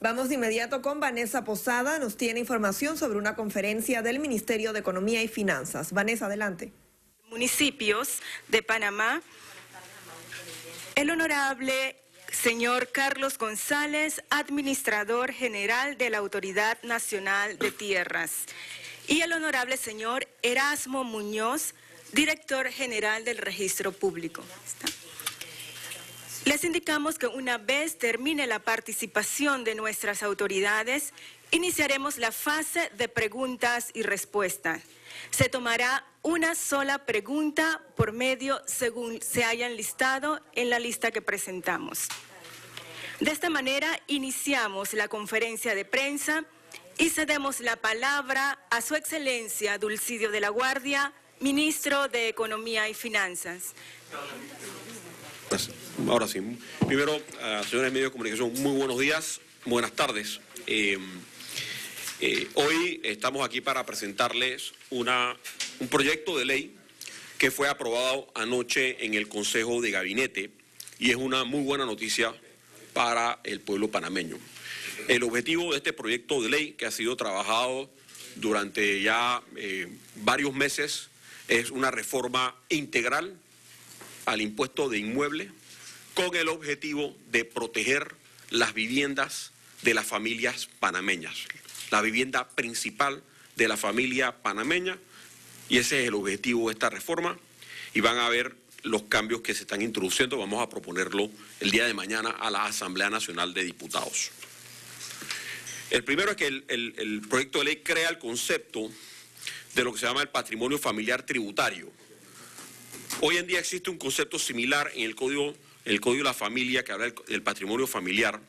Vamos de inmediato con Vanessa Posada. Nos tiene información sobre una conferencia del Ministerio de Economía y Finanzas. Vanessa, adelante. Municipios de Panamá, el honorable señor Carlos González, administrador general de la Autoridad Nacional de Tierras, y el honorable señor Erasmo Muñoz, director general del Registro Público. Les indicamos que una vez termine la participación de nuestras autoridades, iniciaremos la fase de preguntas y respuestas. Se tomará una sola pregunta por medio según se hayan listado en la lista que presentamos. De esta manera iniciamos la conferencia de prensa y cedemos la palabra a Su Excelencia Dulcidio de la Guardia, Ministro de Economía y Finanzas. Ahora sí. Primero, señores medios de comunicación, muy buenos días, buenas tardes. Hoy estamos aquí para presentarles un proyecto de ley que fue aprobado anoche en el Consejo de Gabinete y es una muy buena noticia para el pueblo panameño. El objetivo de este proyecto de ley, que ha sido trabajado durante ya varios meses, es una reforma integral al impuesto de inmueble con el objetivo de proteger las viviendas de las familias panameñas, la vivienda principal de la familia panameña, y ese es el objetivo de esta reforma, y van a ver los cambios que se están introduciendo. Vamos a proponerlo el día de mañana a la Asamblea Nacional de Diputados. El primero es que el proyecto de ley crea el concepto de lo que se llama el patrimonio familiar tributario. Hoy en día existe un concepto similar en el Código de la Familia que habla del patrimonio familiar,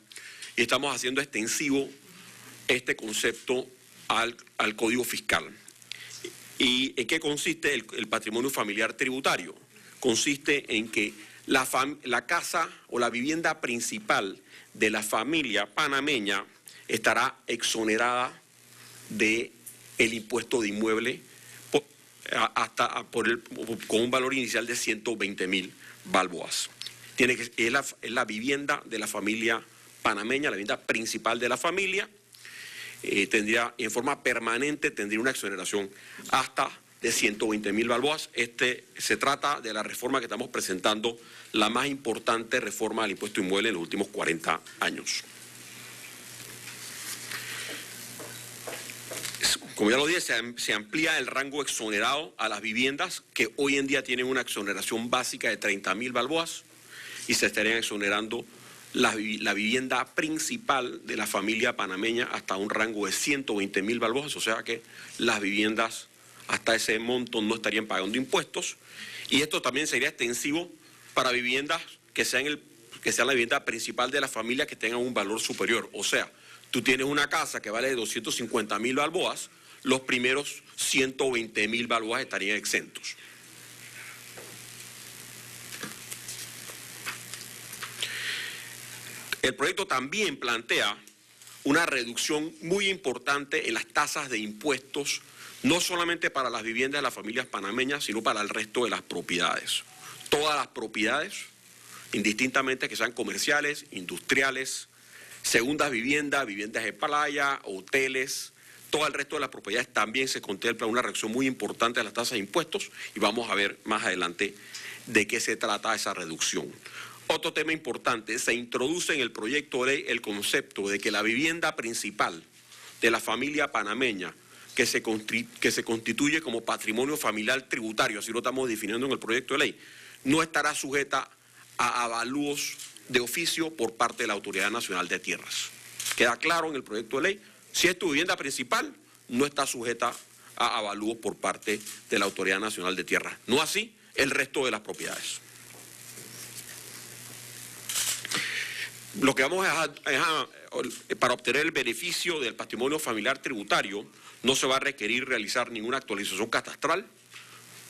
y estamos haciendo extensivo este concepto al Código Fiscal. ¿Y en qué consiste el patrimonio familiar tributario? Consiste en que la casa o la vivienda principal de la familia panameña estará exonerada del impuesto de inmueble con un valor inicial de 120.000 balboas. Es la vivienda de la familia panameña, la vivienda principal de la familia. Tendría en forma permanente una exoneración hasta de 120.000 balboas. Se trata de la reforma que estamos presentando, la más importante reforma del impuesto inmueble en los últimos 40 años. Como ya lo dije, se amplía el rango exonerado a las viviendas que hoy en día tienen una exoneración básica de 30.000 balboas y se estarían exonerando la vivienda principal de la familia panameña hasta un rango de 120.000 balboas, o sea que las viviendas hasta ese monto no estarían pagando impuestos, y esto también sería extensivo para viviendas que sean la vivienda principal de la familia que tengan un valor superior. O sea, tú tienes una casa que vale 250.000 balboas, los primeros 120.000 balboas estarían exentos. El proyecto también plantea una reducción muy importante en las tasas de impuestos, no solamente para las viviendas de las familias panameñas, sino para el resto de las propiedades. Todas las propiedades, indistintamente que sean comerciales, industriales, segundas viviendas, viviendas de playa, hoteles, todo el resto de las propiedades también se contempla una reducción muy importante de las tasas de impuestos, y vamos a ver más adelante de qué se trata esa reducción. Otro tema importante, se introduce en el proyecto de ley el concepto de que la vivienda principal de la familia panameña, que se constituye como patrimonio familiar tributario, así lo estamos definiendo en el proyecto de ley, no estará sujeta a avalúos de oficio por parte de la Autoridad Nacional de Tierras. Queda claro en el proyecto de ley, si es tu vivienda principal, no está sujeta a avalúos por parte de la Autoridad Nacional de Tierras. No así el resto de las propiedades. Lo que vamos para obtener el beneficio del patrimonio familiar tributario, no se va a requerir realizar ninguna actualización catastral.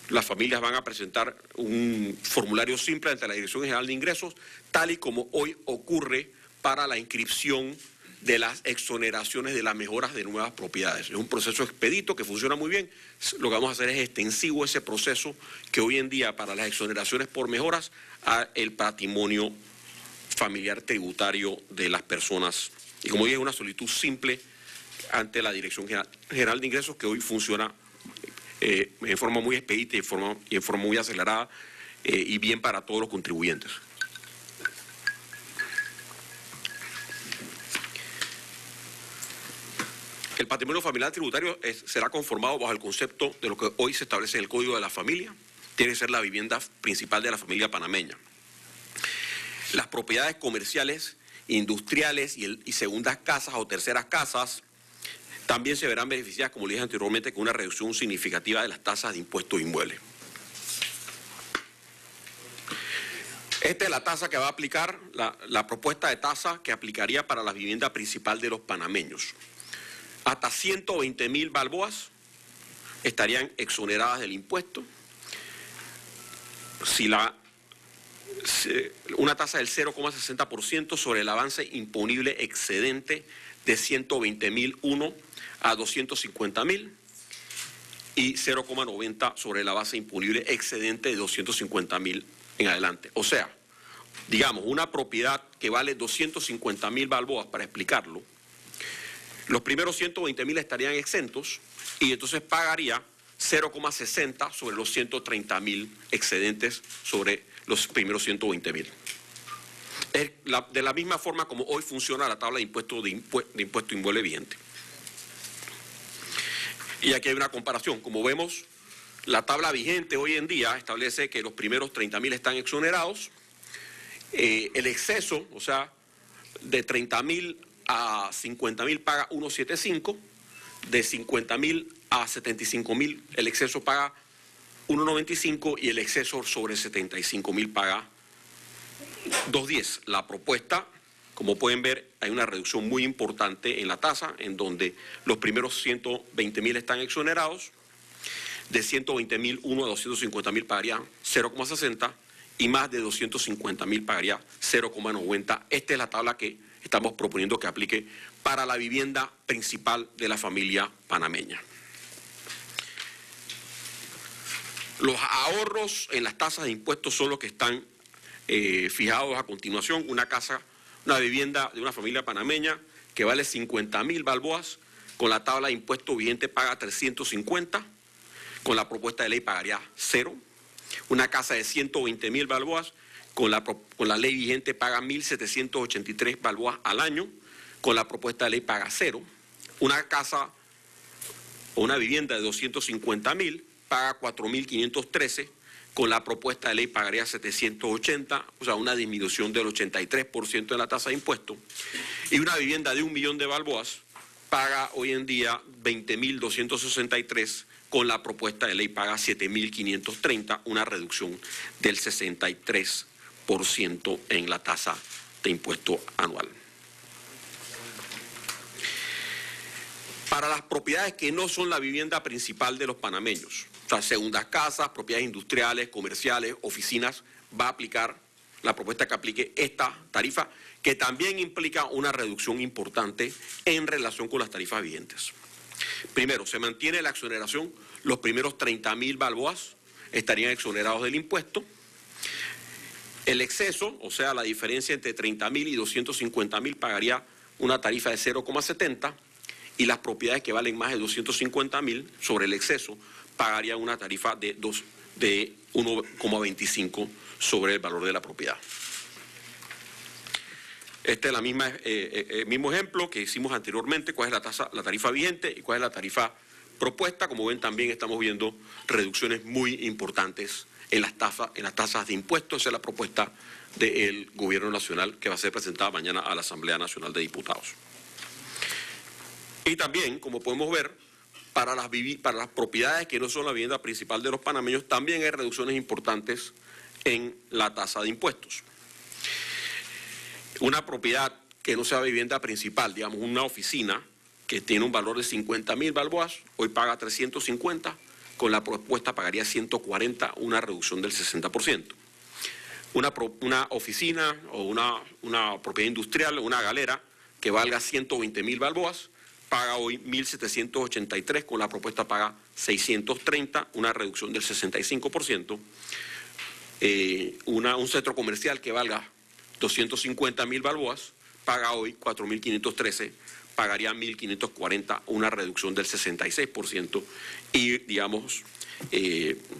Las familias van a presentar un formulario simple ante la Dirección General de Ingresos, tal y como hoy ocurre para la inscripción de las exoneraciones de las mejoras de nuevas propiedades. Es un proceso expedito que funciona muy bien. Lo que vamos a hacer es extensivo ese proceso que hoy en día para las exoneraciones por mejoras al patrimonio familiar tributario de las personas Y como dije, una solicitud simple ante la Dirección General de Ingresos, que hoy funciona en forma muy expedita y en forma muy acelerada y bien para todos los contribuyentes. El patrimonio familiar tributario será conformado bajo el concepto de lo que hoy se establece en el Código de la Familia. Tiene que ser la vivienda principal de la familia panameña. Las propiedades comerciales, industriales y segundas casas o terceras casas también se verán beneficiadas, como le dije anteriormente, con una reducción significativa de las tasas de impuestos inmuebles. Esta es la tasa que va a aplicar, la propuesta de tasa que aplicaría para la vivienda principal de los panameños. Hasta 120.000 balboas estarían exoneradas del impuesto. Una tasa del 0,60% sobre el avance imponible excedente de 120.001 a 250.000 y 0,90 sobre la base imponible excedente de 250.000 en adelante. O sea, digamos, una propiedad que vale 250.000 balboas, para explicarlo, los primeros 120.000 estarían exentos y entonces pagaría 0,60 sobre los 130.000 excedentes sobre los primeros 120.000. De la misma forma como hoy funciona la tabla de impuesto inmueble vigente. Y aquí hay una comparación. Como vemos, la tabla vigente hoy en día establece que los primeros 30.000 están exonerados. El exceso, o sea, de 30.000 a 50.000 paga 1.75, de 50.000 a 75.000 el exceso paga 1.95 y el exceso sobre 75.000 paga 2.10. La propuesta, como pueden ver, hay una reducción muy importante en la tasa, en donde los primeros 120.000 están exonerados, de 120.000 a 250.000 pagaría 0,60 y más de 250.000 pagaría 0,90. Esta es la tabla que estamos proponiendo que aplique para la vivienda principal de la familia panameña. Los ahorros en las tasas de impuestos son los que están fijados a continuación. Una vivienda de una familia panameña que vale 50.000 balboas, con la tabla de impuestos vigente paga 350, con la propuesta de ley pagaría 0. Una casa de 120.000 balboas, con la ley vigente paga 1.783 balboas al año, con la propuesta de ley paga 0. Una casa o una vivienda de 250.000 paga 4.513, con la propuesta de ley pagaría 780, o sea, una disminución del 83% de la tasa de impuesto. Y una vivienda de 1 millón de balboas paga hoy en día 20.263, con la propuesta de ley paga 7.530, una reducción del 63% en la tasa de impuesto anual. Para las propiedades que no son la vivienda principal de los panameños, o sea, segundas casas, propiedades industriales, comerciales, oficinas, va a aplicar la propuesta que aplique esta tarifa, que también implica una reducción importante en relación con las tarifas vigentes. Primero, se mantiene la exoneración, los primeros 30.000 balboas estarían exonerados del impuesto. El exceso, o sea, la diferencia entre 30.000 y 250.000 pagaría una tarifa de 0,70 y las propiedades que valen más de 250.000 sobre el exceso pagarían una tarifa de 1,25 sobre el valor de la propiedad. Este es el mismo ejemplo que hicimos anteriormente, cuál es la tarifa vigente y cuál es la tarifa propuesta. Como ven, también estamos viendo reducciones muy importantes en las tasas de impuestos. Esa es la propuesta del Gobierno Nacional que va a ser presentada mañana a la Asamblea Nacional de Diputados. Y también, como podemos ver, para las propiedades que no son la vivienda principal de los panameños, también hay reducciones importantes en la tasa de impuestos. Una propiedad que no sea vivienda principal, digamos una oficina que tiene un valor de 50.000 balboas, hoy paga 350, con la propuesta pagaría 140, una reducción del 60%. Una oficina o una propiedad industrial o una galera que valga 120.000 balboas, paga hoy 1.783, con la propuesta paga 630, una reducción del 65%. Un centro comercial que valga 250.000 balboas, paga hoy 4.513, pagaría 1.540, una reducción del 66%. Y, digamos,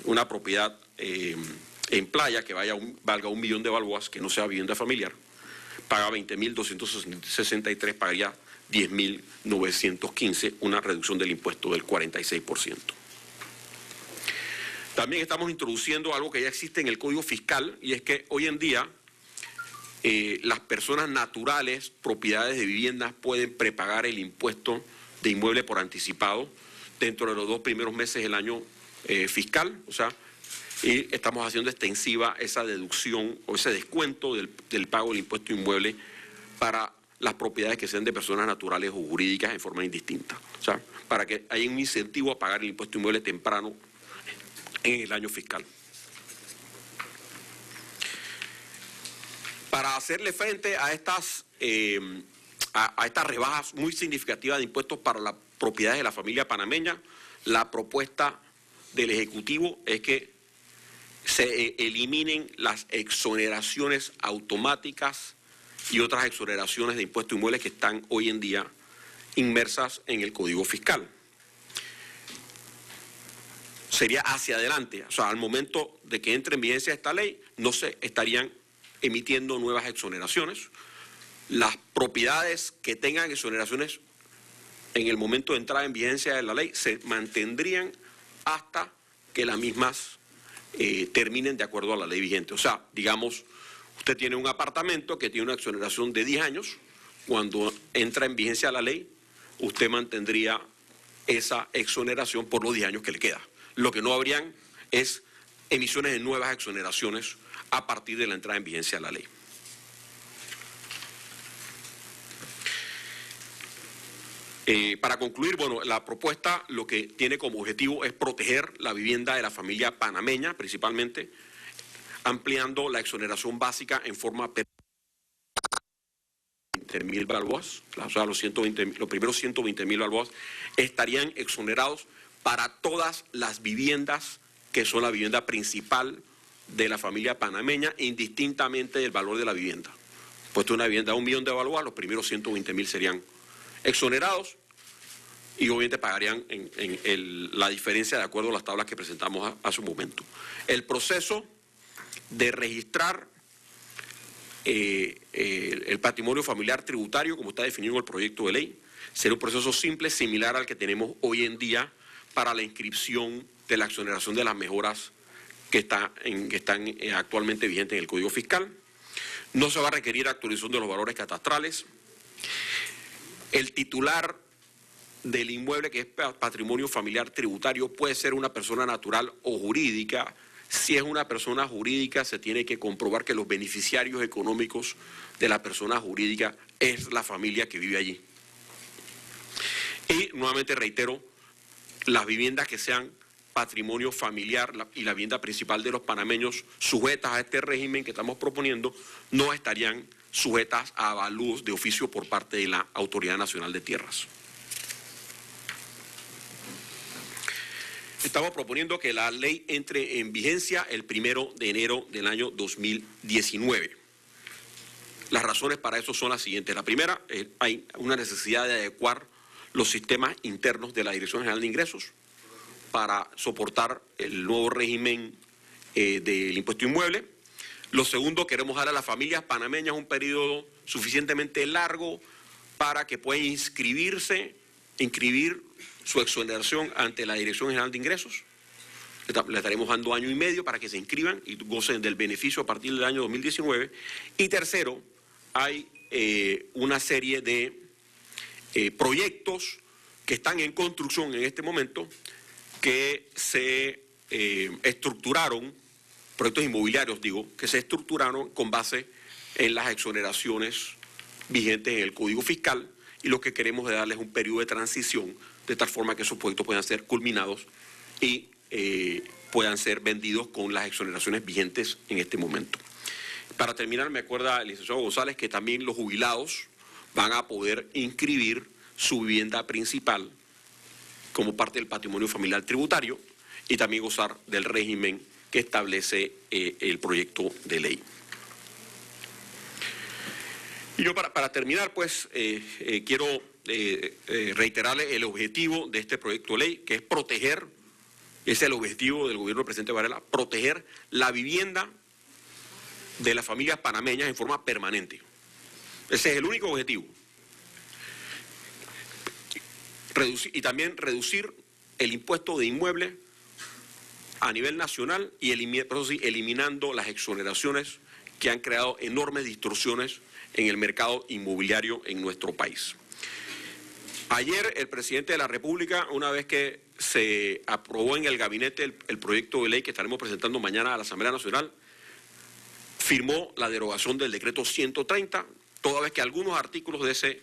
una propiedad en playa que valga 1 millón de balboas, que no sea vivienda familiar, paga 20.263, pagaría 10.915, una reducción del impuesto del 46%. También estamos introduciendo algo que ya existe en el Código Fiscal, y es que hoy en día las personas naturales, propiedades de viviendas, pueden prepagar el impuesto de inmueble por anticipado dentro de los 2 primeros meses del año fiscal, o sea, y estamos haciendo extensiva esa deducción o ese descuento del pago del impuesto inmueble para las propiedades que sean de personas naturales o jurídicas en forma indistinta. O sea, para que haya un incentivo a pagar el impuesto inmueble temprano en el año fiscal. Para hacerle frente a estas rebajas muy significativas de impuestos para las propiedades de la familia panameña, la propuesta del Ejecutivo es que se eliminen las exoneraciones automáticas y otras exoneraciones de impuestos inmuebles que están hoy en día inmersas en el Código Fiscal. Sería hacia adelante, o sea, al momento de que entre en vigencia esta ley, no se estarían emitiendo nuevas exoneraciones. Las propiedades que tengan exoneraciones en el momento de entrada en vigencia de la ley se mantendrían hasta que las mismas terminen de acuerdo a la ley vigente. O sea, digamos, usted tiene un apartamento que tiene una exoneración de 10 años, cuando entra en vigencia la ley, usted mantendría esa exoneración por los 10 años que le queda. Lo que no habrían es emisiones de nuevas exoneraciones a partir de la entrada en vigencia de la ley. Para concluir, bueno, la propuesta lo que tiene como objetivo es proteger la vivienda de la familia panameña, principalmente, ampliando la exoneración básica en forma permanente. 20.000 balboas, o sea, los primeros 120.000 balboas estarían exonerados para todas las viviendas que son la vivienda principal de la familia panameña, indistintamente del valor de la vivienda. Puesto una vivienda de 1 millón de balboas, los primeros 120.000 serían exonerados y obviamente pagarían la diferencia de acuerdo a las tablas que presentamos hace un momento. El proceso de registrar el patrimonio familiar tributario, como está definido en el proyecto de ley, será un proceso simple, similar al que tenemos hoy en día para la inscripción de la exoneración de las mejoras que están actualmente vigentes en el Código Fiscal. No se va a requerir actualización de los valores catastrales. El titular del inmueble, que es patrimonio familiar tributario, puede ser una persona natural o jurídica. Si es una persona jurídica, se tiene que comprobar que los beneficiarios económicos de la persona jurídica es la familia que vive allí. Y nuevamente reitero, las viviendas que sean patrimonio familiar y la vivienda principal de los panameños sujetas a este régimen que estamos proponiendo no estarían sujetas a avalúos de oficio por parte de la Autoridad Nacional de Tierras. Estamos proponiendo que la ley entre en vigencia el 1 de enero del año 2019. Las razones para eso son las siguientes. La primera, hay una necesidad de adecuar los sistemas internos de la Dirección General de Ingresos para soportar el nuevo régimen del impuesto inmueble. Lo segundo, queremos dar a las familias panameñas un periodo suficientemente largo para que puedan inscribir su exoneración ante la Dirección General de Ingresos. Le estaremos dando 1 año y medio para que se inscriban y gocen del beneficio a partir del año 2019. Y tercero, hay una serie de proyectos que están en construcción en este momento que se estructuraron, proyectos inmobiliarios digo, que se estructuraron con base en las exoneraciones vigentes en el Código Fiscal, y lo que queremos es darles un periodo de transición de tal forma que esos proyectos puedan ser culminados y puedan ser vendidos con las exoneraciones vigentes en este momento. Para terminar, me acuerda el licenciado González que también los jubilados van a poder inscribir su vivienda principal como parte del patrimonio familiar tributario y también gozar del régimen que establece el proyecto de ley. Y yo para terminar, pues, quiero reiterarle el objetivo de este proyecto de ley, que es proteger, ese es el objetivo del gobierno del presidente Varela, proteger la vivienda de las familias panameñas en forma permanente. Ese es el único objetivo. Y también reducir el impuesto de inmuebles a nivel nacional y eliminando las exoneraciones que han creado enormes distorsiones en el mercado inmobiliario en nuestro país. Ayer el presidente de la República, una vez que se aprobó en el gabinete el proyecto de ley que estaremos presentando mañana a la Asamblea Nacional, firmó la derogación del decreto 130, toda vez que algunos artículos de ese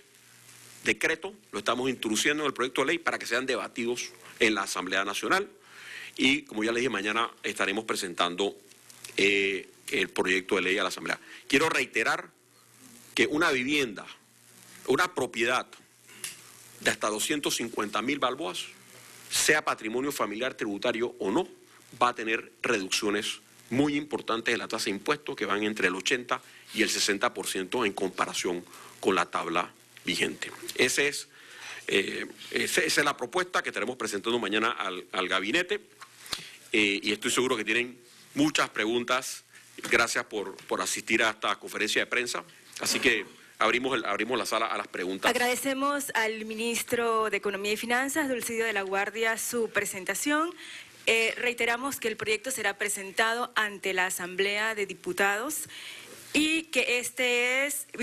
decreto lo estamos introduciendo en el proyecto de ley para que sean debatidos en la Asamblea Nacional. Y, como ya les dije, mañana estaremos presentando el proyecto de ley a la Asamblea. Quiero reiterar que una vivienda, una propiedad de hasta 250.000 balboas, sea patrimonio familiar tributario o no, va a tener reducciones muy importantes de la tasa de impuestos que van entre el 80 y el 60% en comparación con la tabla vigente. Esa es la propuesta que estaremos presentando mañana al gabinete y estoy seguro que tienen muchas preguntas. Gracias por asistir a esta conferencia de prensa. Así que abrimos la sala a las preguntas. Agradecemos al ministro de Economía y Finanzas, Dulcidio de la Guardia, su presentación. Reiteramos que el proyecto será presentado ante la Asamblea de Diputados y que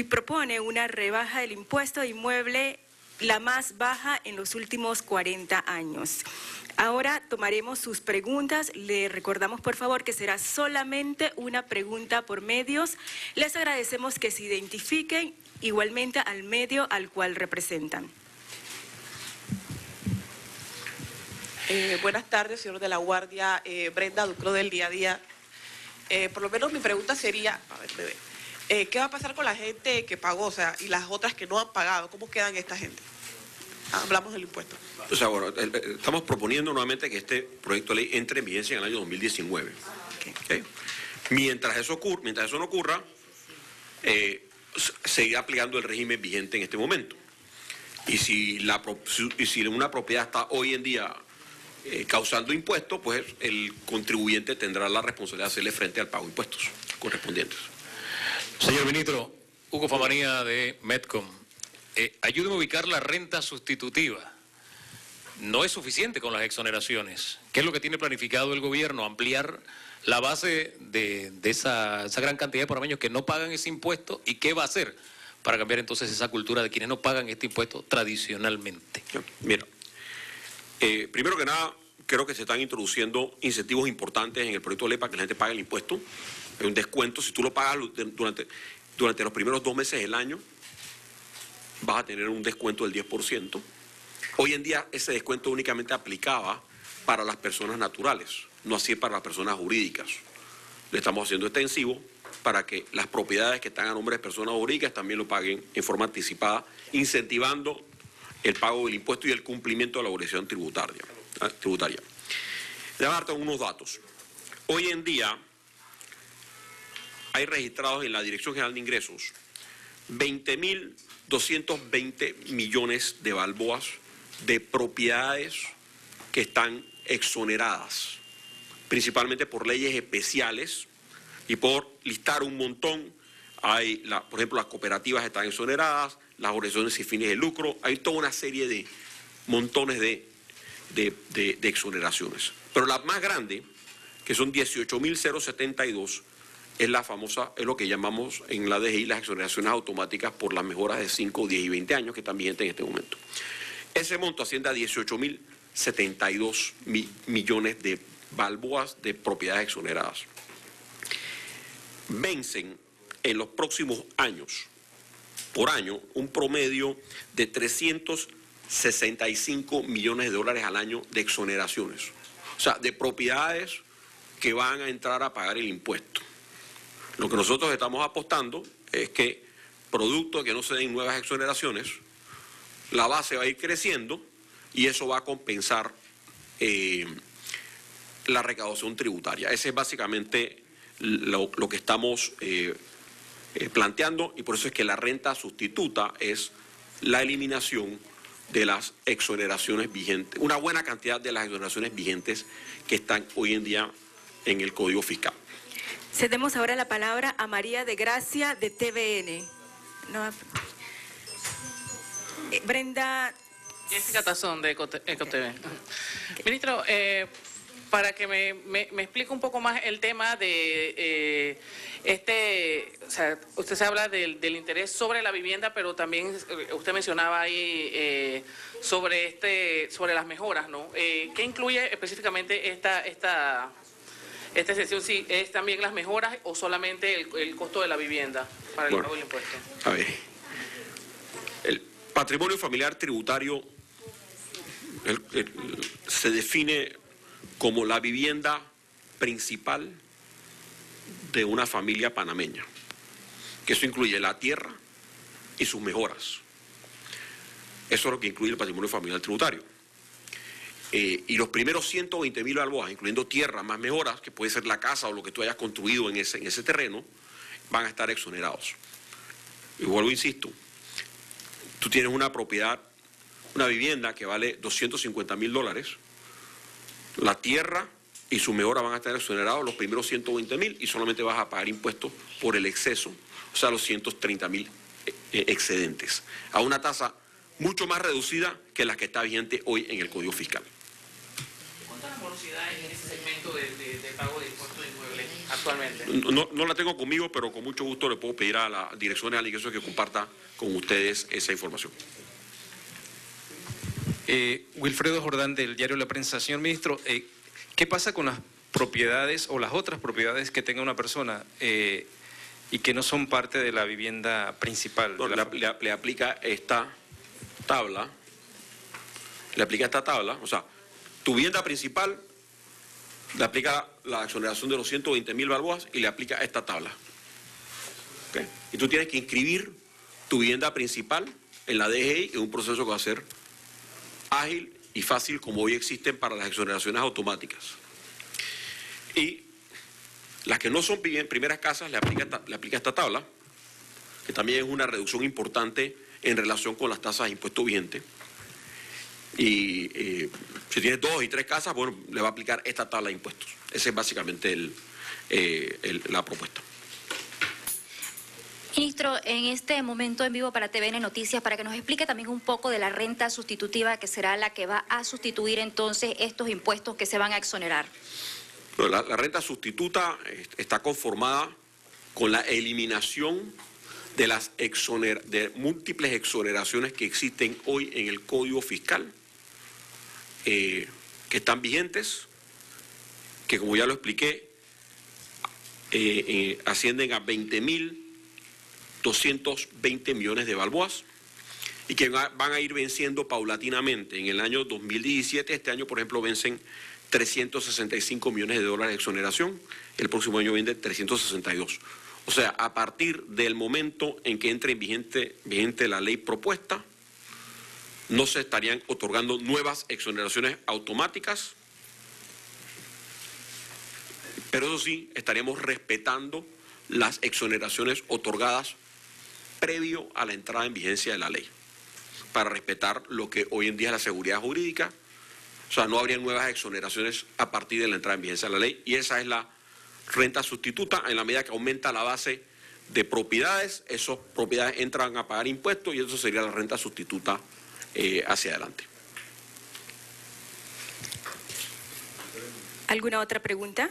propone una rebaja del impuesto de inmueble, la más baja en los últimos 40 años. Ahora tomaremos sus preguntas. Le recordamos, por favor, que será solamente una pregunta por medios. Les agradecemos que se identifiquen igualmente al medio al cual representan. Buenas tardes, señor de la Guardia. Brenda Ducro, del Día a Día. Por lo menos mi pregunta sería, ¿qué va a pasar con la gente que pagó, y las otras que no han pagado? ¿Cómo quedan esta gente? Hablamos del impuesto. O sea, bueno, estamos proponiendo nuevamente que este proyecto de ley entre en vigencia en el año 2019. ¿Okay? Mientras eso no ocurra, seguirá aplicando el régimen vigente en este momento. Y si una propiedad está hoy en día causando impuestos, pues el contribuyente tendrá la responsabilidad de hacerle frente al pago de impuestos correspondientes. Señor ministro, Hugo Famanía de Medcom, ayúdeme a ubicar la renta sustitutiva. No es suficiente con las exoneraciones. ¿Qué es lo que tiene planificado el gobierno? Ampliar la base de esa gran cantidad de panameños que no pagan ese impuesto, y qué va a hacer para cambiar entonces esa cultura de quienes no pagan este impuesto tradicionalmente. Mira, primero que nada, creo que se están introduciendo incentivos importantes en el proyecto de ley para que la gente pague el impuesto. Hay un descuento, si tú lo pagas durante los primeros 2 meses del año, vas a tener un descuento del 10%. Hoy en día ese descuento únicamente aplicaba para las personas naturales, no así para las personas jurídicas. Le estamos haciendo extensivo para que las propiedades que están a nombre de personas jurídicas también lo paguen en forma anticipada, incentivando el pago del impuesto y el cumplimiento de la obligación tributaria. Déjame darte unos datos. Hoy en día hay registrados en la Dirección General de Ingresos 20.220 millones de balboas de propiedades que están exoneradas, principalmente por leyes especiales y por listar un montón. Por ejemplo, las cooperativas están exoneradas, las organizaciones sin fines de lucro, hay toda una serie de montones de exoneraciones. Pero la más grande, que son 18.072, es lo que llamamos en la DGI las exoneraciones automáticas por las mejoras de 5, 10 y 20 años que están vigentes en este momento. Ese monto asciende a 18.072 millones de balboas de propiedades exoneradas. Vencen en los próximos años, por año, un promedio de 365 millones de dólares al año de exoneraciones. O sea, de propiedades que van a entrar a pagar el impuesto. Lo que nosotros estamos apostando es que, producto de que no se den nuevas exoneraciones, la base va a ir creciendo y eso va a compensar la recaudación tributaria. Ese es básicamente lo que estamos planteando, y por eso es que la renta sustituta es la eliminación de las exoneraciones vigentes, una buena cantidad de las exoneraciones vigentes que están hoy en día en el Código Fiscal. Cedemos ahora la palabra a María de Gracia de TVN. No, Brenda. Jessica Tazón de EcoTV. Ministro, para que me explique un poco más el tema de o sea, usted se habla del interés sobre la vivienda, pero también usted mencionaba ahí sobre las mejoras, ¿no? ¿Qué incluye específicamente esta excepción? ¿Sí es también las mejoras o solamente el costo de la vivienda para el pago del impuesto? A ver, el patrimonio familiar tributario se define como la vivienda principal de una familia panameña, que eso incluye la tierra y sus mejoras. Eso es lo que incluye el patrimonio familiar tributario. Y los primeros 120.000 balboas, incluyendo tierra más mejoras, que puede ser la casa o lo que tú hayas construido en ese terreno, van a estar exonerados. Y vuelvo, insisto, tú tienes una propiedad, una vivienda que vale $250.000, la tierra y su mejora van a estar exonerados los primeros 120.000 y solamente vas a pagar impuestos por el exceso, o sea, los 130.000 excedentes, a una tasa mucho más reducida que la que está vigente hoy en el Código Fiscal. ¿Cuántas morosidades en ese segmento de pago de impuestos de inmuebles actualmente? No la tengo conmigo, pero con mucho gusto le puedo pedir a la Dirección General de Ingresos que comparta con ustedes esa información. Wilfredo Jordán, del diario La Prensa. Señor ministro, ¿qué pasa con las propiedades o las otras propiedades que tenga una persona y que no son parte de la vivienda principal? No, le aplica esta tabla, o sea, tu vivienda principal le aplica la exoneración de los 120.000 balboas y le aplica esta tabla. ¿Okay? Y tú tienes que inscribir tu vivienda principal en la DGI en un proceso que va a ser ágil y fácil, como hoy existen para las exoneraciones automáticas. Y las que no son primeras casas le aplica esta tabla, que también es una reducción importante en relación con las tasas de impuesto vigente. Y si tienes 2 y 3 casas, bueno, le va a aplicar esta tabla de impuestos. Esa es básicamente la propuesta. Ministro, en este momento en vivo para TVN Noticias, para que nos explique también un poco de la renta sustitutiva, que será la que va a sustituir entonces estos impuestos que se van a exonerar. La renta sustituta está conformada con la eliminación de las múltiples exoneraciones que existen hoy en el Código Fiscal, que están vigentes, que como ya lo expliqué, ascienden a 20.220 millones de balboas y que van a ir venciendo paulatinamente. En el año 2017, este año, por ejemplo, vencen 365 millones de dólares de exoneración, el próximo año vende 362. O sea, a partir del momento en que entre en vigente la ley propuesta, no se estarían otorgando nuevas exoneraciones automáticas, pero eso sí, estaríamos respetando las exoneraciones otorgadas previo a la entrada en vigencia de la ley, para respetar lo que hoy en día es la seguridad jurídica. O sea, no habría nuevas exoneraciones a partir de la entrada en vigencia de la ley, y esa es la renta sustituta. En la medida que aumenta la base de propiedades, esas propiedades entran a pagar impuestos y eso sería la renta sustituta hacia adelante. ¿Alguna otra pregunta?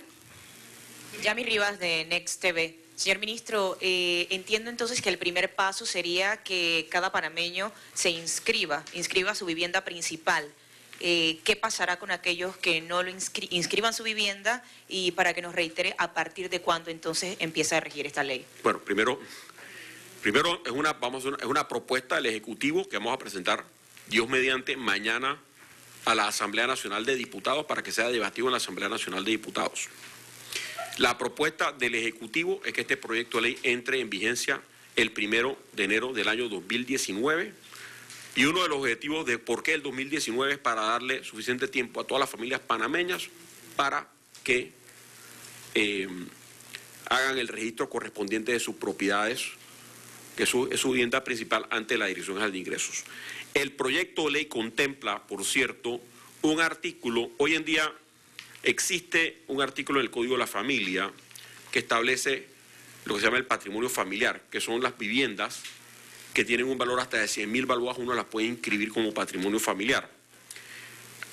Yami Rivas de Next TV. Señor ministro, entiendo entonces que el primer paso sería que cada panameño se inscriba su vivienda principal. ¿Qué pasará con aquellos que no lo inscriban su vivienda? Y para que nos reitere, ¿a partir de cuándo entonces empieza a regir esta ley? Bueno, primero es una propuesta del Ejecutivo que vamos a presentar, Dios mediante, mañana a la Asamblea Nacional de Diputados para que sea debatido en la Asamblea Nacional de Diputados. La propuesta del Ejecutivo es que este proyecto de ley entre en vigencia el 1 de enero del año 2019. Y uno de los objetivos de por qué el 2019 es para darle suficiente tiempo a todas las familias panameñas para que hagan el registro correspondiente de sus propiedades, que es su vivienda principal, ante la Dirección General de Ingresos. El proyecto de ley contempla, por cierto, un artículo. Hoy en día existe un artículo en el Código de la Familia que establece lo que se llama el patrimonio familiar, que son las viviendas que tienen un valor hasta de 100.000 balboas, uno las puede inscribir como patrimonio familiar.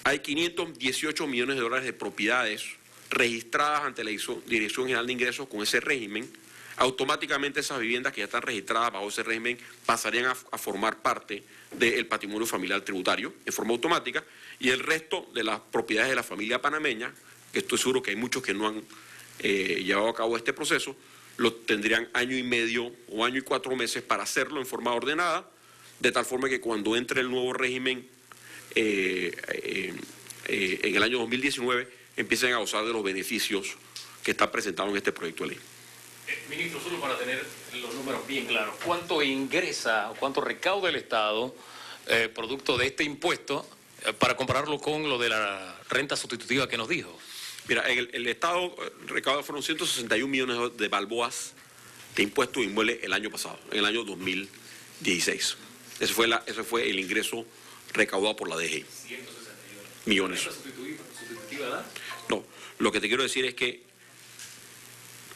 Hay 518 millones de dólares de propiedades registradas ante la Dirección General de Ingresos con ese régimen. Automáticamente esas viviendas que ya están registradas bajo ese régimen pasarían a formar parte del patrimonio familiar tributario en forma automática, y el resto de las propiedades de la familia panameña, que estoy seguro que hay muchos que no han llevado a cabo este proceso, lo tendrían año y medio o año y 4 meses para hacerlo en forma ordenada, de tal forma que cuando entre el nuevo régimen en el año 2019 empiecen a gozar de los beneficios que está presentado en este proyecto de ley. Ministro, solo para tener los números bien claros, ¿cuánto ingresa o cuánto recauda el Estado producto de este impuesto para compararlo con lo de la renta sustitutiva que nos dijo? Mira, el Estado recauda fueron 161 millones de balboas de impuestos de inmuebles el año pasado, en el año 2016. Ese fue el ingreso recaudado por la DGI. 161 millones. ¿Renta sustitutiva da? No, lo que te quiero decir es que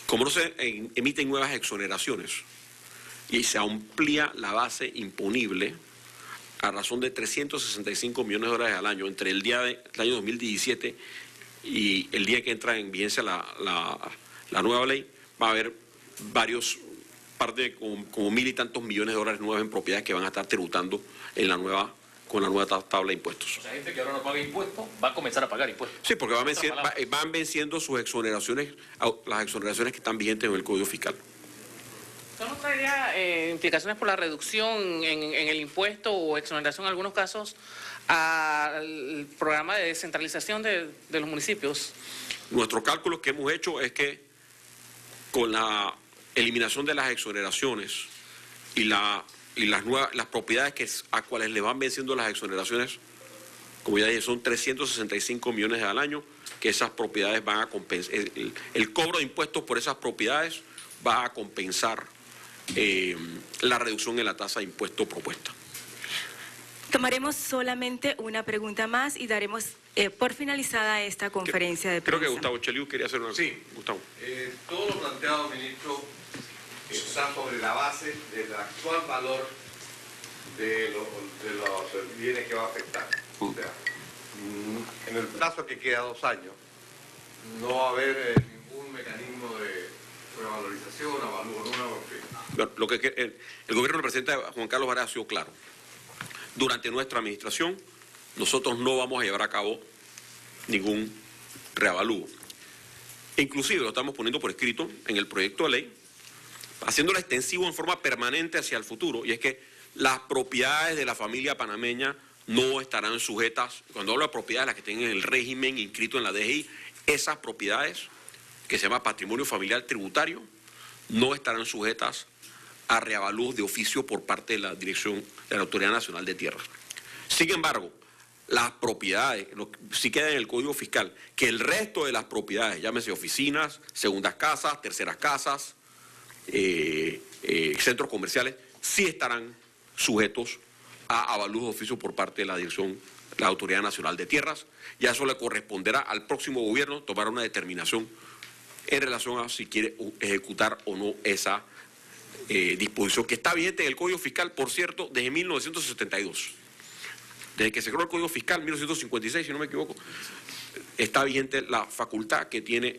como no se emiten nuevas exoneraciones y se amplía la base imponible a razón de 365 millones de dólares al año entre el día del año 2017 y el día que entra en vigencia la nueva ley, va a haber varios, como 1.000 y tantos millones de dólares nuevos en propiedades que van a estar tributando con la nueva tabla de impuestos. O sea, gente que ahora no paga impuestos va a comenzar a pagar impuestos. Sí, porque van venciendo sus exoneraciones, las exoneraciones que están vigentes en el Código Fiscal. ¿Esto no traería implicaciones por la reducción en el impuesto o exoneración en algunos casos al programa de descentralización de los municipios? Nuestro cálculo que hemos hecho es que con la eliminación de las exoneraciones y las propiedades a cuales le van venciendo las exoneraciones, como ya dije, son 365 millones al año, que esas propiedades van a compensar, el cobro de impuestos por esas propiedades va a compensar la reducción en la tasa de impuesto propuesta. Tomaremos solamente una pregunta más y daremos por finalizada esta conferencia de prensa. Creo que Gustavo Cheliu quería hacer una... Sí. Gustavo. Todo lo planteado, ministro, está sobre la base del actual valor de los bienes que va a afectar. O sea, en el plazo que queda 2 años, no va a haber ningún mecanismo de revalorización, avalúo nuevo, en fin. Lo que el gobierno del presidente Juan Carlos Varela ha sido claro. Durante nuestra administración, nosotros no vamos a llevar a cabo ningún reavalúo. Inclusive lo estamos poniendo por escrito en el proyecto de ley, haciéndolo extensivo en forma permanente hacia el futuro, y es que las propiedades de la familia panameña no estarán sujetas, cuando hablo de propiedades, las que tienen el régimen inscrito en la DGI, esas propiedades, que se llama patrimonio familiar tributario, no estarán sujetas a reavalúos de oficio por parte de la Dirección de la Autoridad Nacional de Tierras. Sin embargo, las propiedades, si queda en el Código Fiscal, que el resto de las propiedades, llámese oficinas, segundas casas, terceras casas, centros comerciales, sí estarán sujetos a avalúos de oficio por parte de la Dirección de la Autoridad Nacional de Tierras. Ya eso le corresponderá al próximo gobierno tomar una determinación en relación a si quiere ejecutar o no esa disposición que está vigente en el Código Fiscal, por cierto, desde 1972. Desde que se creó el Código Fiscal, 1956, si no me equivoco, está vigente la facultad que tiene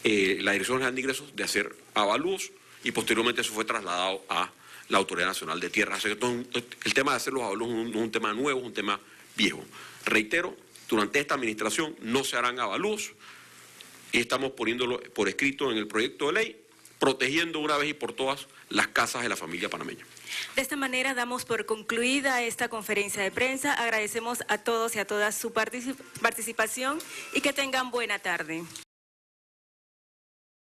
la Dirección General de Ingresos de hacer avalúos, y posteriormente eso fue trasladado a la Autoridad Nacional de Tierras. Así que el tema de hacer los avalúos no es un tema nuevo, es un tema viejo. Reitero, durante esta administración no se harán avalúos y estamos poniéndolo por escrito en el proyecto de ley, protegiendo una vez y por todas las casas de la familia panameña. De esta manera damos por concluida esta conferencia de prensa. Agradecemos a todos y a todas su participación y que tengan buena tarde.